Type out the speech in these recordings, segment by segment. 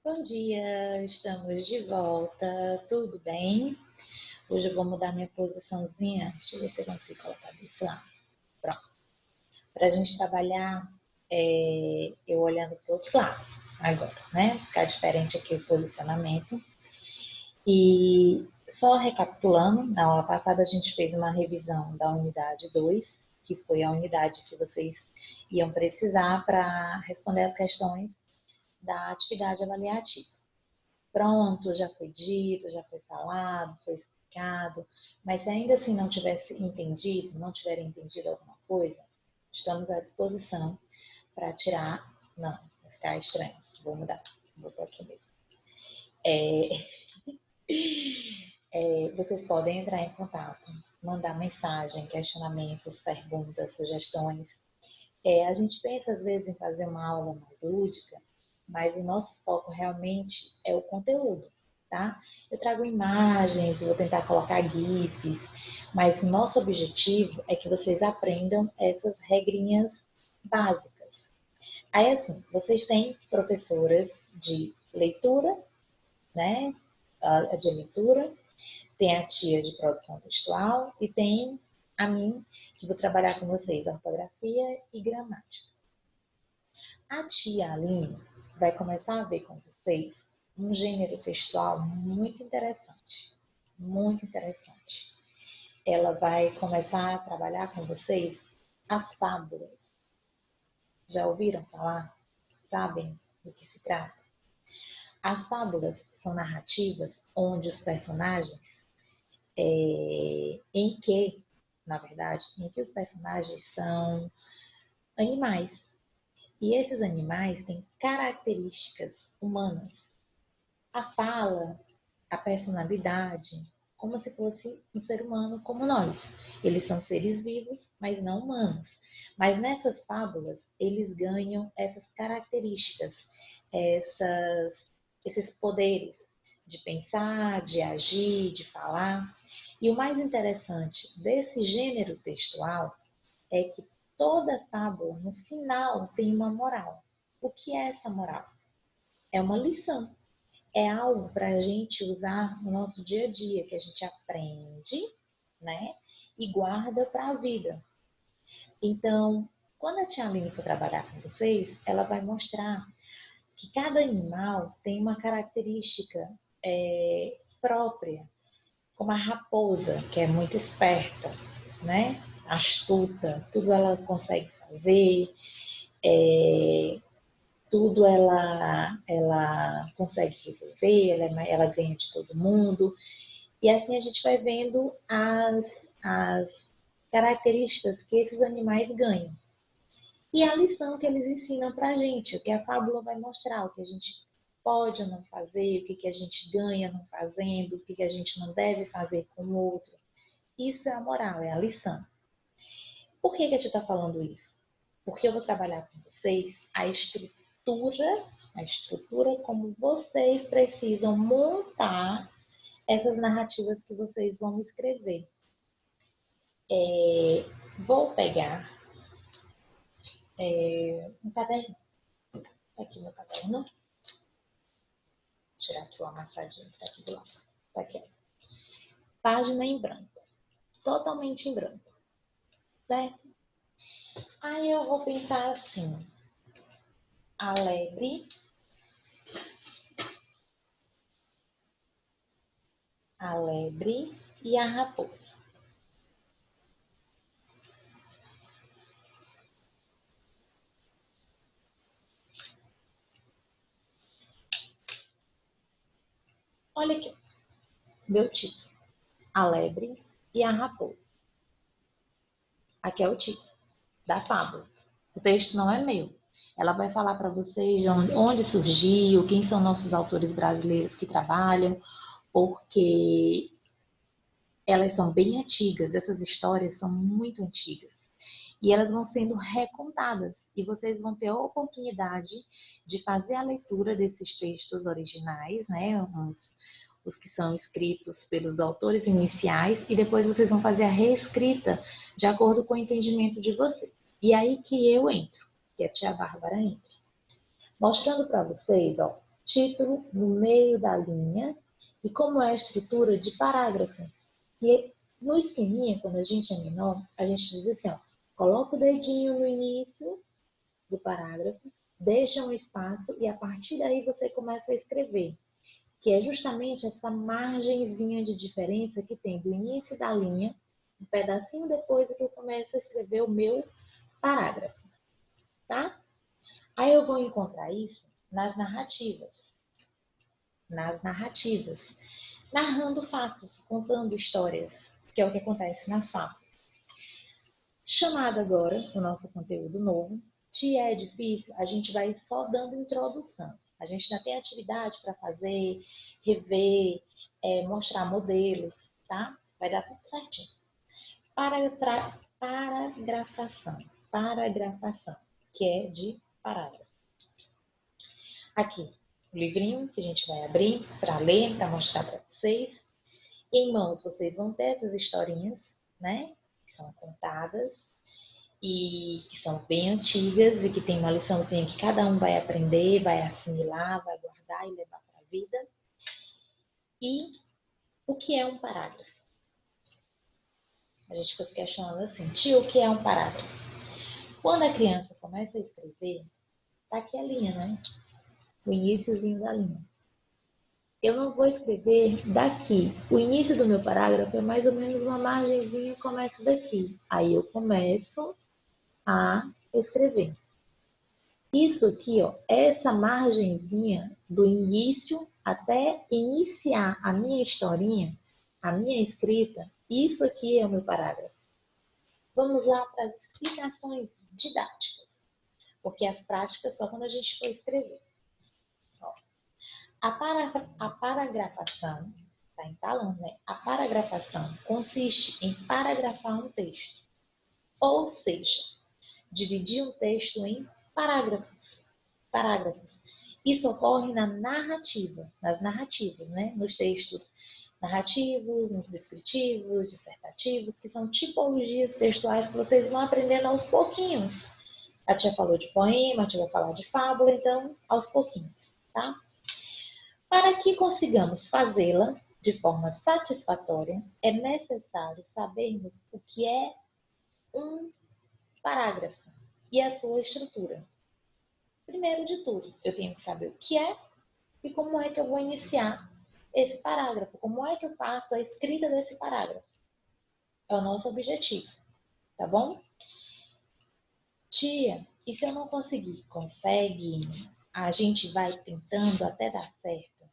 Bom dia, estamos de volta, tudo bem? Hoje eu vou mudar minha posiçãozinha, deixa eu ver se eu consigo colocar desse lado. Pronto. Para a gente trabalhar, eu olhando para o outro lado agora, né? Ficar diferente aqui o posicionamento. E só recapitulando, na aula passada a gente fez uma revisão da unidade 2, que foi a unidade que vocês iam precisar para responder as questões da atividade avaliativa. Pronto, já foi dito, já foi falado, foi explicado, mas se ainda assim não tivesse entendido, não tiverem entendido alguma coisa, estamos à disposição para tirar. Não, vai ficar estranho, vou mudar, vou por aqui mesmo. Vocês podem entrar em contato, mandar mensagem, questionamentos, perguntas, sugestões. A gente pensa às vezes em fazer uma aula mais lúdica, mas o nosso foco realmente é o conteúdo, tá? Eu trago imagens, vou tentar colocar GIFs, mas o nosso objetivo é que vocês aprendam essas regrinhas básicas. Aí, assim, vocês têm professoras de leitura, né? De leitura, tem a tia de produção textual e tem a mim, que vou trabalhar com vocês ortografia e gramática. A tia Aline vai começar a ver com vocês um gênero textual muito interessante. Muito interessante. Ela vai começar a trabalhar com vocês as fábulas. Já ouviram falar? Sabem do que se trata? As fábulas são narrativas onde os personagens, em que, na verdade, em que os personagens são animais. E esses animais têm características humanas. A fala, a personalidade, como se fosse um ser humano como nós. Eles são seres vivos, mas não humanos. Mas nessas fábulas, eles ganham essas características, esses poderes de pensar, de agir, de falar. E o mais interessante desse gênero textual é que toda fábula, no final, tem uma moral. O que é essa moral? É uma lição. É algo para a gente usar no nosso dia a dia, que a gente aprende, né? E guarda para a vida. Então, quando a tia Aline for trabalhar com vocês, ela vai mostrar que cada animal tem uma característica própria, como a raposa, que é muito esperta, né? Astuta, tudo ela consegue fazer, tudo ela consegue resolver, ela ganha de todo mundo. E assim a gente vai vendo as características que esses animais ganham. E a lição que eles ensinam pra gente, o que a fábula vai mostrar, o que a gente pode ou não fazer, o que a gente ganha não fazendo, o que a gente não deve fazer com o outro. Isso é a moral, é a lição. Por que a gente está falando isso? Porque eu vou trabalhar com vocês a estrutura como vocês precisam montar essas narrativas que vocês vão escrever. Vou pegar um caderno. Tá aqui meu caderno. Vou tirar aqui o amassadinho que tá aqui do lado. Tá aqui. Página em branco. Totalmente em branco. Certo? Aí eu vou pensar assim. A lebre, e a raposa. Olha aqui, meu título. A lebre e a raposa. Aqui é o título da fábula. O texto não é meu. Ela vai falar para vocês onde surgiu, quem são nossos autores brasileiros que trabalham, porque elas são bem antigas, essas histórias são muito antigas. E elas vão sendo recontadas. E vocês vão ter a oportunidade de fazer a leitura desses textos originais, né? Os que são escritos pelos autores iniciais, e depois vocês vão fazer a reescrita de acordo com o entendimento de vocês. E aí que eu entro, que a tia Bárbara entra. Mostrando para vocês, ó, título no meio da linha e como é a estrutura de parágrafo. E no esqueminha, quando a gente é menor, a gente diz assim, ó, coloca o dedinho no início do parágrafo, deixa um espaço e a partir daí você começa a escrever, que é justamente essa margenzinha de diferença que tem do início da linha, um pedacinho depois que eu começo a escrever o meu parágrafo, tá? Aí eu vou encontrar isso nas narrativas, narrando fatos, contando histórias, que é o que acontece nas falas. Chamado agora, o nosso conteúdo novo, te é difícil, a gente vai só dando introdução. A gente ainda tem atividade para fazer, rever, mostrar modelos, tá? Vai dar tudo certinho. Paragrafação, que é de parágrafo. Aqui, o livrinho que a gente vai abrir para ler, para mostrar para vocês. Em mãos, vocês vão ter essas historinhas, né? Que são contadas e que são bem antigas e que tem uma liçãozinha que cada um vai aprender, vai assimilar, vai guardar e levar para a vida. E o que é um parágrafo? A gente fica se questionando assim, tio, o que é um parágrafo? Quando a criança começa a escrever, tá aqui a linha, né? O iníciozinho da linha. Eu não vou escrever daqui. O início do meu parágrafo é mais ou menos uma margenzinha que começa daqui. Aí eu começo a escrever. Isso aqui, ó, essa margenzinha do início até iniciar a minha historinha, a minha escrita, isso aqui é o meu parágrafo. Vamos lá para as explicações didáticas, porque as práticas só quando a gente for escrever. Ó, a paragrafação, tá entalando, né? A paragrafação consiste em paragrafar um texto, ou seja, dividir um texto em parágrafos. Isso ocorre nas narrativas, né? Nos textos narrativos, nos descritivos, dissertativos, que são tipologias textuais que vocês vão aprendendo aos pouquinhos. A tia falou de poema, a tia vai falar de fábula, então aos pouquinhos, tá? Para que consigamos fazê-la de forma satisfatória, é necessário sabermos o que é um parágrafo e a sua estrutura. Primeiro de tudo, eu tenho que saber o que é e como é que eu vou iniciar esse parágrafo, como é que eu faço a escrita desse parágrafo. É o nosso objetivo, tá bom? Tia, e se eu não conseguir? Consegue, a gente vai tentando até dar certo.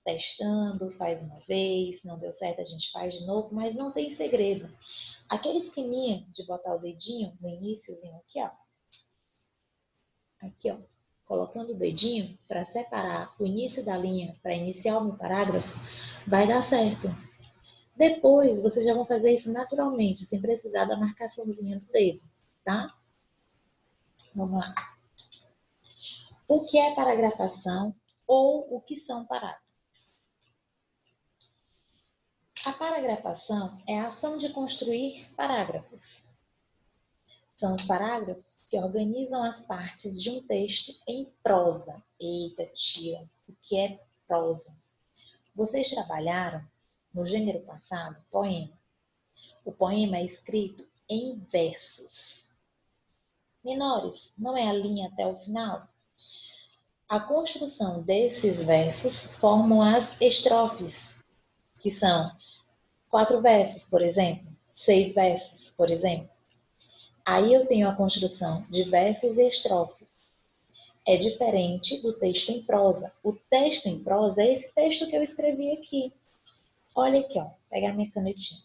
Testando, faz uma vez, não deu certo, a gente faz de novo, mas não tem segredo. Aquele esqueminha de botar o dedinho no iníciozinho aqui, ó. Aqui, ó. Colocando o dedinho para separar o início da linha, para iniciar o meu parágrafo, vai dar certo. Depois, vocês já vão fazer isso naturalmente, sem precisar da marcaçãozinha do dedo, tá? Vamos lá. O que é paragrafação ou o que são parágrafos? A paragrafação é a ação de construir parágrafos. São os parágrafos que organizam as partes de um texto em prosa. Eita, tia, o que é prosa? Vocês trabalharam no gênero passado, poema. O poema é escrito em versos menores, não é a linha até o final. A construção desses versos formam as estrofes, que são 4 versos, por exemplo, 6 versos, por exemplo. Aí eu tenho a construção de versos e estrofes. É diferente do texto em prosa. O texto em prosa é esse texto que eu escrevi aqui. Olha aqui, ó, pegar minha canetinha.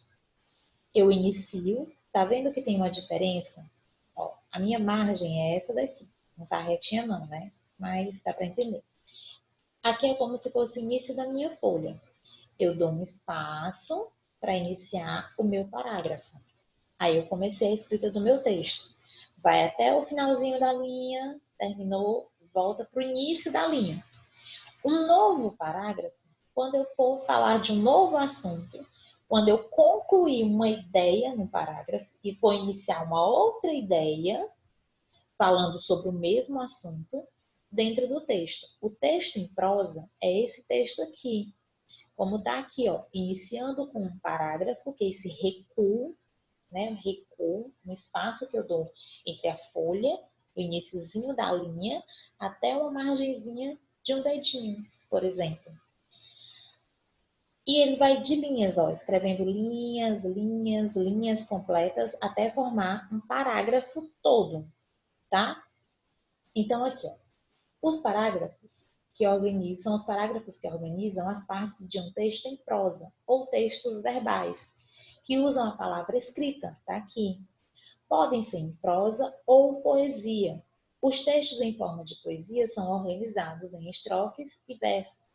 Eu inicio, tá vendo que tem uma diferença? Ó, a minha margem é essa daqui. Não tá retinha não, né? Mas dá para entender. Aqui é como se fosse o início da minha folha. Eu dou um espaço para iniciar o meu parágrafo. Aí eu comecei a escrita do meu texto. Vai até o finalzinho da linha, terminou, volta para o início da linha. Um novo parágrafo, quando eu for falar de um novo assunto, quando eu concluir uma ideia no parágrafo e for iniciar uma outra ideia, falando sobre o mesmo assunto, dentro do texto. O texto em prosa é esse texto aqui. Como está aqui, ó, iniciando com um parágrafo, que é esse recuo, né? Recuo, um espaço que eu dou entre a folha, o iniciozinho da linha, até uma margenzinha de um dedinho, por exemplo. E ele vai de linhas, ó, escrevendo linhas, linhas, linhas completas, até formar um parágrafo todo, tá? Então, aqui, ó, os parágrafos que organizam, são os parágrafos que organizam as partes de um texto em prosa, ou textos verbais, que usam a palavra escrita, tá aqui. Podem ser em prosa ou poesia. Os textos em forma de poesia são organizados em estrofes e versos.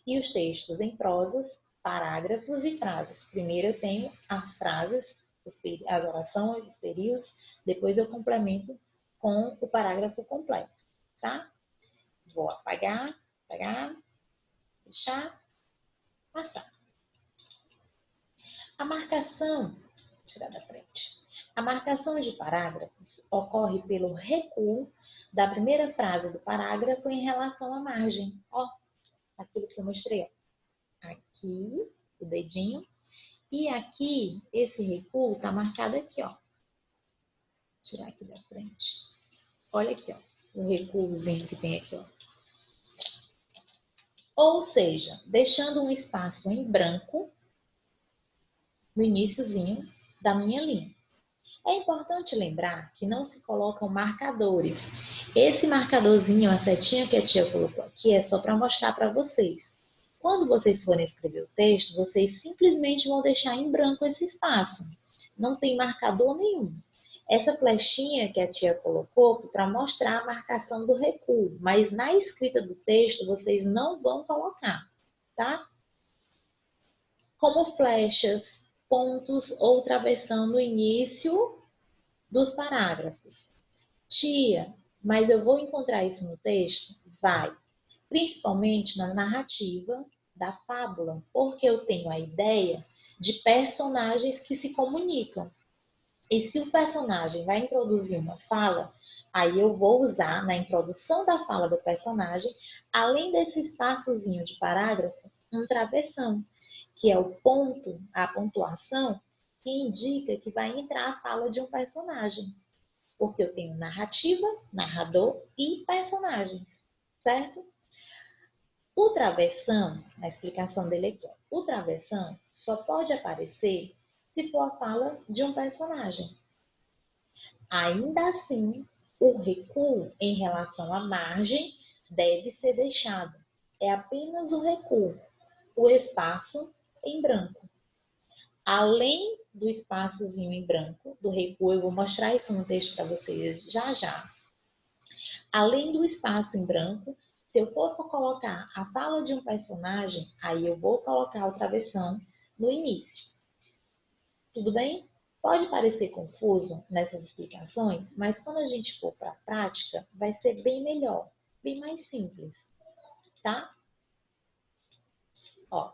E os textos em prosas, parágrafos e frases. Primeiro eu tenho as frases, as orações, os períodos, depois eu complemento com o parágrafo completo, tá? Vou apagar, fechar, passar. A marcação, tirar da frente. A marcação de parágrafos ocorre pelo recuo da primeira frase do parágrafo em relação à margem. Ó, aquilo que eu mostrei. Aqui, o dedinho. E aqui, esse recuo está marcado aqui, ó. Vou tirar aqui da frente. Olha aqui, ó. O recuozinho que tem aqui, ó. Ou seja, deixando um espaço em branco no iniciozinho da minha linha. É importante lembrar que não se colocam marcadores. Esse marcadorzinho, a setinha que a tia colocou aqui, é só para mostrar para vocês. Quando vocês forem escrever o texto, vocês simplesmente vão deixar em branco esse espaço. Não tem marcador nenhum. Essa flechinha que a tia colocou para mostrar a marcação do recuo, mas na escrita do texto vocês não vão colocar, tá? Como flechas, pontos ou travessão no início dos parágrafos. Tia, mas eu vou encontrar isso no texto? Vai. Principalmente na narrativa da fábula, porque eu tenho a ideia de personagens que se comunicam. E se o personagem vai introduzir uma fala, aí eu vou usar na introdução da fala do personagem, além desse espaçozinho de parágrafo, um travessão, que é o ponto, a pontuação, que indica que vai entrar a fala de um personagem. Porque eu tenho narrativa, narrador e personagens, certo? O travessão, a explicação dele aqui, ó, o travessão só pode aparecer se for a fala de um personagem. Ainda assim, o recuo em relação à margem deve ser deixado. É apenas o recuo, o espaço em branco. Além do espaçozinho em branco, do recuo, eu vou mostrar isso no texto para vocês já já. Além do espaço em branco, se eu for colocar a fala de um personagem, aí eu vou colocar o travessão no início. Tudo bem? Pode parecer confuso nessas explicações, mas quando a gente for para a prática, vai ser bem melhor, bem mais simples, tá? Ó,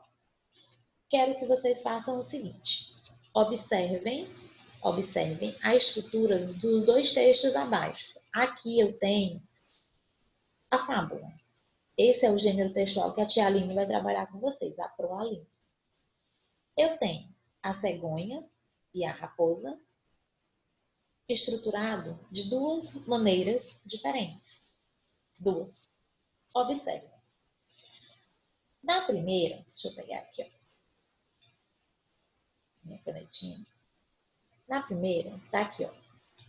quero que vocês façam o seguinte. Observem a estrutura dos dois textos abaixo. Aqui eu tenho a fábula. Esse é o gênero textual que a tia Aline vai trabalhar com vocês, a Pro Aline. Eu tenho a cegonha e a raposa, estruturado de duas maneiras diferentes. Duas. Observe. Na primeira, deixa eu pegar aqui, ó, minha canetinha. Na primeira, tá aqui, ó,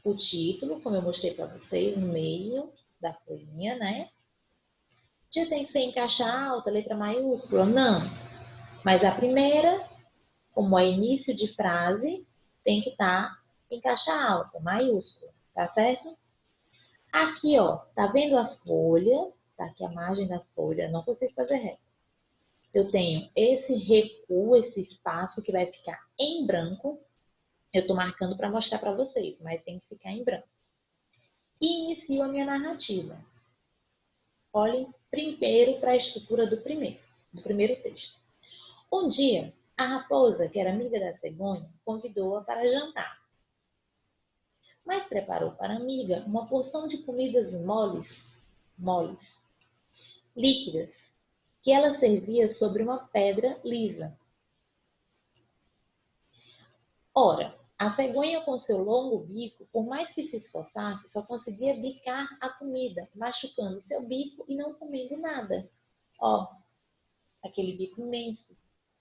o título, como eu mostrei para vocês, no meio da folhinha, né? Já tem que ser em caixa alta, letra maiúscula? Não. Mas a primeira, como é início de frase, tem que estar em caixa alta, maiúscula, tá certo? Aqui, ó, tá vendo a folha? Tá aqui a margem da folha, não consigo fazer reto. Eu tenho esse recuo, esse espaço que vai ficar em branco. Eu tô marcando para mostrar para vocês, mas tem que ficar em branco. E inicio a minha narrativa. Olhem primeiro para a estrutura do primeiro texto. Um dia, a raposa, que era amiga da cegonha, convidou-a para jantar. Mas preparou para a amiga uma porção de comidas moles moles, líquidas, que ela servia sobre uma pedra lisa. Ora, a cegonha com seu longo bico, por mais que se esforçasse, só conseguia bicar a comida, machucando seu bico e não comendo nada. Ó, aquele bico imenso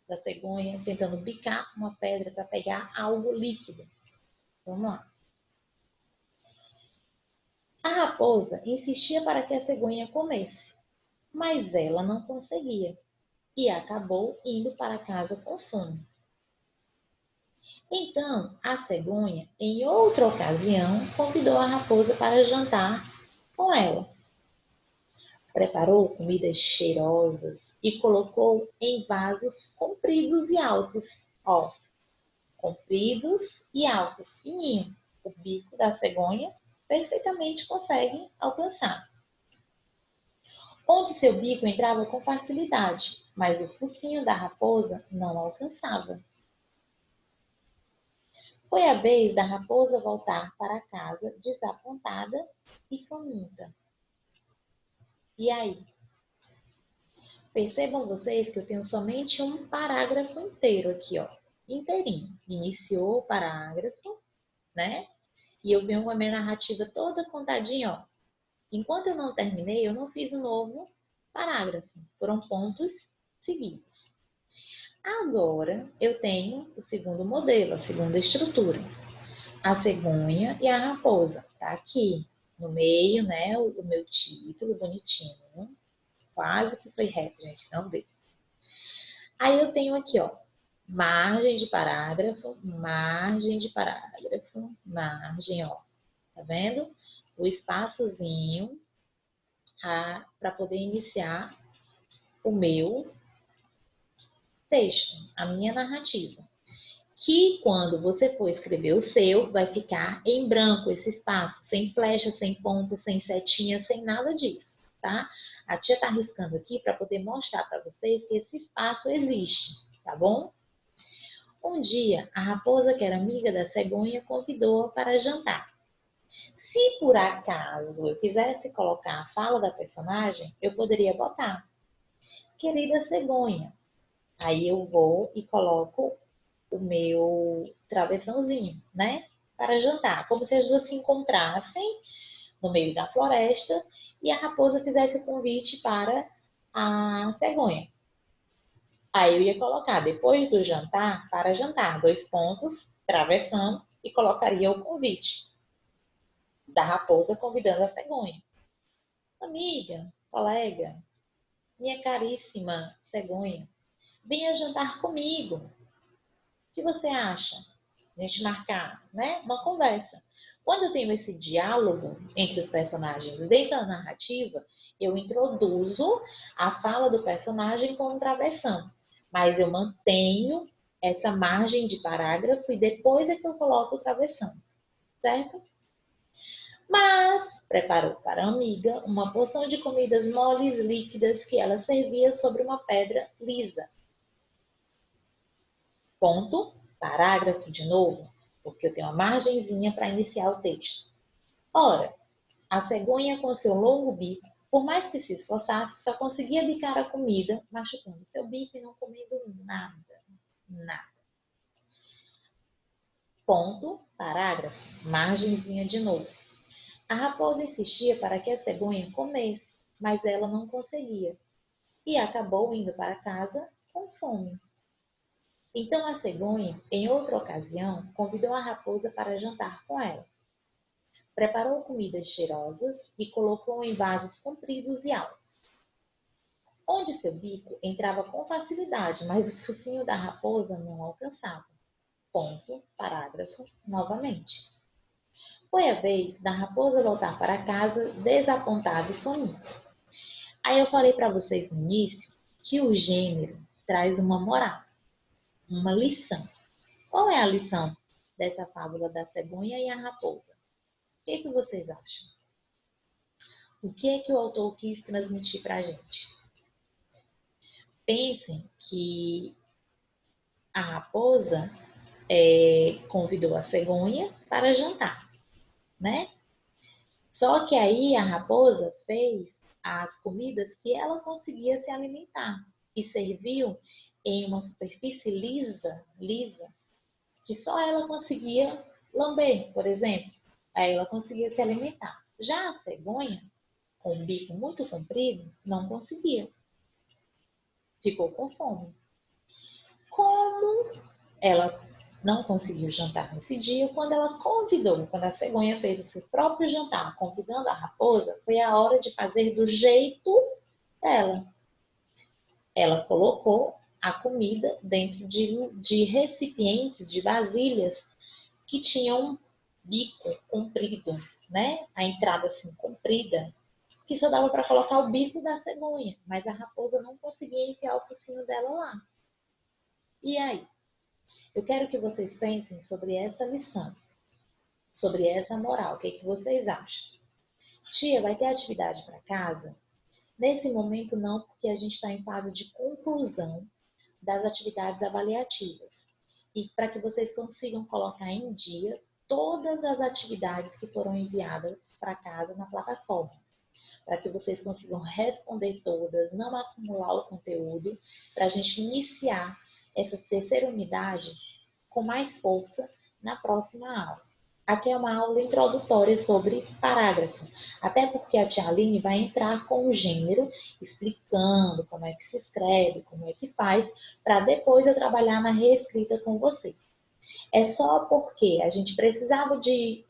da cegonha tentando bicar uma pedra para pegar algo líquido. Vamos lá. A raposa insistia para que a cegonha comesse, mas ela não conseguia e acabou indo para casa com fome. Então, a cegonha, em outra ocasião, convidou a raposa para jantar com ela. Preparou comidas cheirosas e colocou em vasos compridos e altos. Ó, compridos e altos, fininho. O bico da cegonha perfeitamente consegue alcançar. Onde seu bico entrava com facilidade, mas o focinho da raposa não alcançava. Foi a vez da raposa voltar para casa desapontada e faminta. E aí? Percebam vocês que eu tenho somente um parágrafo inteiro aqui, ó. Inteirinho. Iniciou o parágrafo, né? E eu venho com a minha narrativa toda contadinha, ó. Enquanto eu não terminei, eu não fiz um novo parágrafo. Foram pontos seguidos. Agora, eu tenho o segundo modelo, a segunda estrutura. A cegonha e a raposa. Tá aqui no meio, né? O meu título bonitinho. Quase que foi reto, gente. Não deu. Aí eu tenho aqui, ó. Margem de parágrafo, margem de parágrafo, margem, ó. Tá vendo? O espaçozinho para poder iniciar o meu texto, a minha narrativa. Que quando você for escrever o seu, vai ficar em branco esse espaço, sem flecha, sem ponto, sem setinha, sem nada disso, tá? A tia tá riscando aqui para poder mostrar para vocês que esse espaço existe, tá bom? Um dia, a raposa, que era amiga da cegonha, convidou-a para jantar. Se por acaso eu quisesse colocar a fala da personagem, eu poderia botar: querida cegonha. Aí eu vou e coloco o meu travessãozinho, né? Para jantar. Como se as duas se encontrassem no meio da floresta e a raposa fizesse o convite para a cegonha. Aí eu ia colocar, depois do jantar, para jantar, 2 pontos, travessão, e colocaria o convite da raposa convidando a cegonha. Amiga, colega, minha caríssima cegonha, venha jantar comigo. O que você acha? A gente marcar, né? Uma conversa. Quando eu tenho esse diálogo entre os personagens dentro da narrativa, eu introduzo a fala do personagem com travessão. Mas eu mantenho essa margem de parágrafo e depois é que eu coloco o travessão. Certo? Mas preparou para a amiga uma porção de comidas moles líquidas que ela servia sobre uma pedra lisa. Ponto, parágrafo de novo, porque eu tenho uma margenzinha para iniciar o texto. Ora, a cegonha com seu longo bico, por mais que se esforçasse, só conseguia bicar a comida, machucando seu bico e não comendo nada. Nada. Ponto, parágrafo, margenzinha de novo. A raposa insistia para que a cegonha comesse, mas ela não conseguia, e acabou indo para casa com fome. Então a cegonha, em outra ocasião, convidou a raposa para jantar com ela. Preparou comidas cheirosas e colocou em vasos compridos e altos, onde seu bico entrava com facilidade, mas o focinho da raposa não alcançava. Ponto, parágrafo, novamente. Foi a vez da raposa voltar para casa desapontada e faminta. Aí eu falei para vocês no início que o gênero traz uma moral, uma lição. Qual é a lição dessa fábula da cegonha e a raposa? O que vocês acham? O que é que o autor quis transmitir para a gente? Pensem que a raposa convidou a cegonha para jantar, né? Só que aí a raposa fez as comidas que ela conseguia se alimentar e serviu em uma superfície lisa, que só ela conseguia lamber, por exemplo. Aí ela conseguia se alimentar. Já a cegonha, com o bico muito comprido, não conseguia. Ficou com fome. Como ela não conseguiu jantar nesse dia, quando a cegonha fez o seu próprio jantar, convidando a raposa, foi a hora de fazer do jeito dela. Ela colocou a comida dentro de recipientes, de vasilhas, que tinham um bico comprido, né? A entrada assim comprida, que só dava para colocar o bico da cegonha, mas a raposa não conseguia enfiar o focinho dela lá. E aí? Eu quero que vocês pensem sobre essa lição, sobre essa moral. O que, que vocês acham? Tia, vai ter atividade para casa? Nesse momento não, porque a gente está em fase de conclusão das atividades avaliativas. E para que vocês consigam colocar em dia todas as atividades que foram enviadas para casa na plataforma. Para que vocês consigam responder todas, não acumular o conteúdo, para a gente iniciar essa terceira unidade com mais força na próxima aula. Aqui é uma aula introdutória sobre parágrafo, até porque a tia Aline vai entrar com o gênero, explicando como é que se escreve, como é que faz, para depois eu trabalhar na reescrita com vocês. É só porque a gente precisava de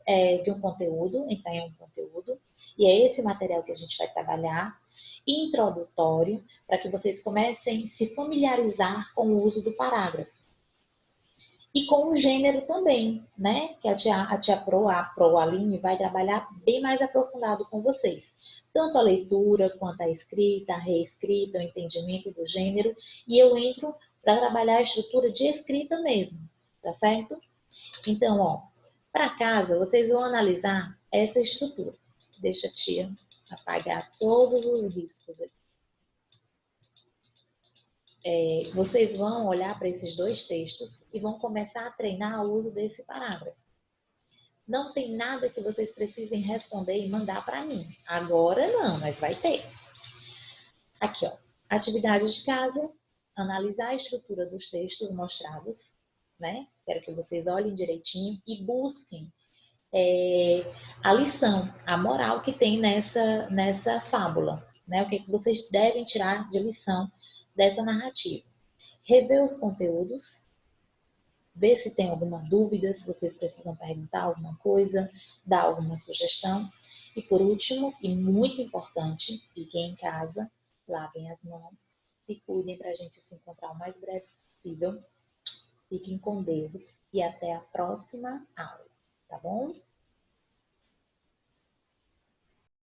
um conteúdo, entrar em um conteúdo, e é esse material que a gente vai trabalhar, introdutório, para que vocês comecem a se familiarizar com o uso do parágrafo. E com o gênero também, né? Que a tia Pro, a Aline, vai trabalhar bem mais aprofundado com vocês. Tanto a leitura, quanto a escrita, a reescrita, o entendimento do gênero. E eu entro para trabalhar a estrutura de escrita mesmo, tá certo? Então, ó, para casa, vocês vão analisar essa estrutura. Deixa a tia apagar todos os riscos aqui. Vocês vão olhar para esses dois textos e vão começar a treinar o uso desse parágrafo. Não tem nada que vocês precisem responder e mandar para mim. Agora não, mas vai ter. Aqui, ó. Atividade de casa, analisar a estrutura dos textos mostrados, né? Quero que vocês olhem direitinho e busquem a lição, a moral que tem nessa fábula, né? O que vocês devem tirar de lição dessa narrativa. Rever os conteúdos, ver se tem alguma dúvida, se vocês precisam perguntar alguma coisa, dar alguma sugestão. E por último, e muito importante, fiquem em casa, lavem as mãos, se cuidem para a gente se encontrar o mais breve possível. Fiquem com Deus e até a próxima aula, tá bom?